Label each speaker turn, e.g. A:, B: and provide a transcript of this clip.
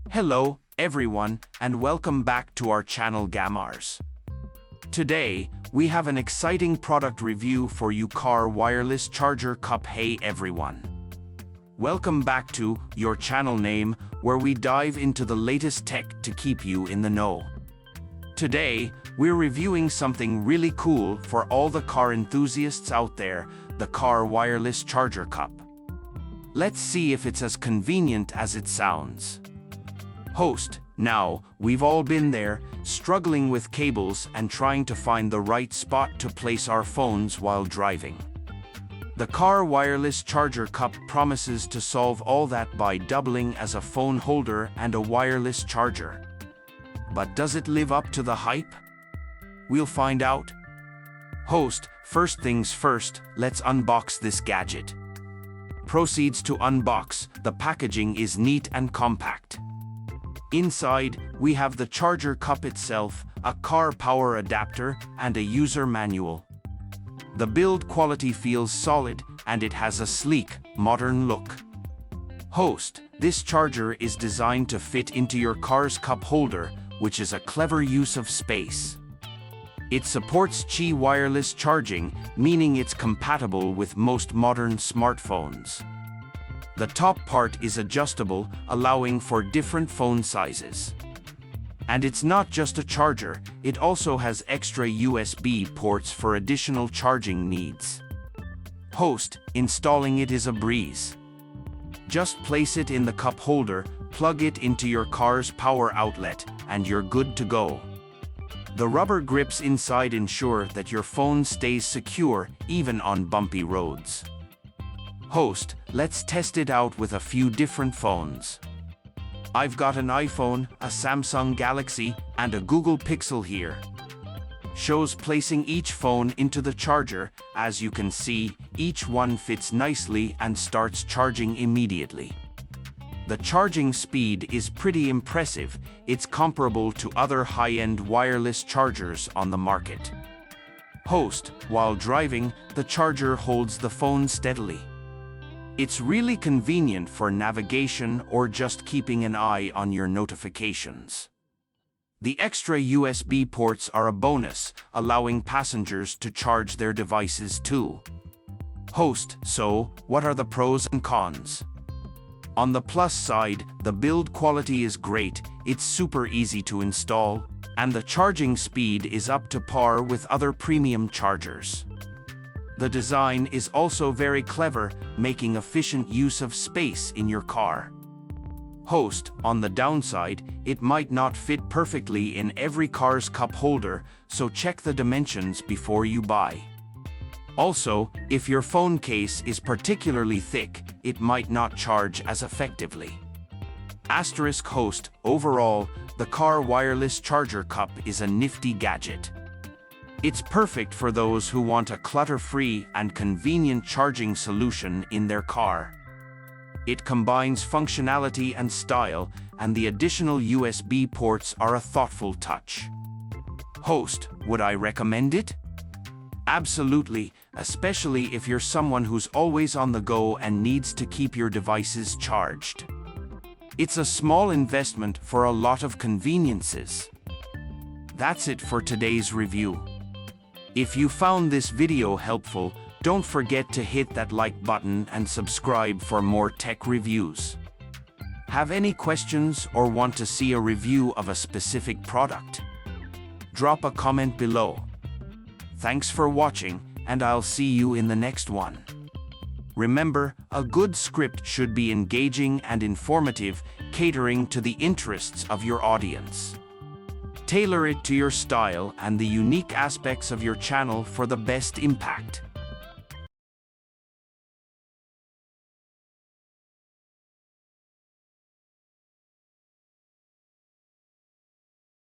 A: Hello, everyone, and welcome back to our channel GAMAARZ. Today, we have an exciting product review for you car wireless charger cup. Hey everyone. Welcome back to your channel name, where we dive into the latest tech to keep you in the know. Today, we're reviewing something really cool for all the car enthusiasts out there, the car wireless charger cup. Let's see if it's as convenient as it sounds. Host, now, we've all been there, struggling with cables and trying to find the right spot to place our phones while driving. The car wireless charger cup promises to solve all that by doubling as a phone holder and a wireless charger. But does it live up to the hype? We'll find out. Host, first things first, let's unbox this gadget. Proceeds to unbox. The packaging is neat and compact. Inside, we have the charger cup itself, a car power adapter, and a user manual. The build quality feels solid, and it has a sleek, modern look. Host, this charger is designed to fit into your car's cup holder, which is a clever use of space. It supports Qi wireless charging, meaning it's compatible with most modern smartphones. The top part is adjustable, allowing for different phone sizes. And it's not just a charger, it also has extra USB ports for additional charging needs. Host, installing it is a breeze. Just place it in the cup holder, plug it into your car's power outlet, and you're good to go. The rubber grips inside ensure that your phone stays secure, even on bumpy roads. Host, let's test it out with a few different phones. I've got an iPhone, a Samsung Galaxy, and a Google Pixel here. Shows placing each phone into the charger. As you can see, each one fits nicely and starts charging immediately. The charging speed is pretty impressive. It's comparable to other high-end wireless chargers on the market. Host, while driving, the charger holds the phone steadily. It's really convenient for navigation or just keeping an eye on your notifications. The extra USB ports are a bonus, allowing passengers to charge their devices too. Host, so, what are the pros and cons? On the plus side, the build quality is great, it's super easy to install, and the charging speed is up to par with other premium chargers. The design is also very clever, making efficient use of space in your car. Host, on the downside, it might not fit perfectly in every car's cup holder, so check the dimensions before you buy. Also, if your phone case is particularly thick, it might not charge as effectively. Asterisk. Host, overall, the car wireless charger cup is a nifty gadget. It's perfect for those who want a clutter-free and convenient charging solution in their car. It combines functionality and style, and the additional USB ports are a thoughtful touch. Host, would I recommend it? Absolutely, especially if you're someone who's always on the go and needs to keep your devices charged. It's a small investment for a lot of conveniences. That's it for today's review. If you found this video helpful, don't forget to hit that like button and subscribe for more tech reviews. Have any questions or want to see a review of a specific product? Drop a comment below. Thanks for watching, and I'll see you in the next one. Remember, a good script should be engaging and informative, catering to the interests of your audience. Tailor it to your style and the unique aspects of your channel for the best impact.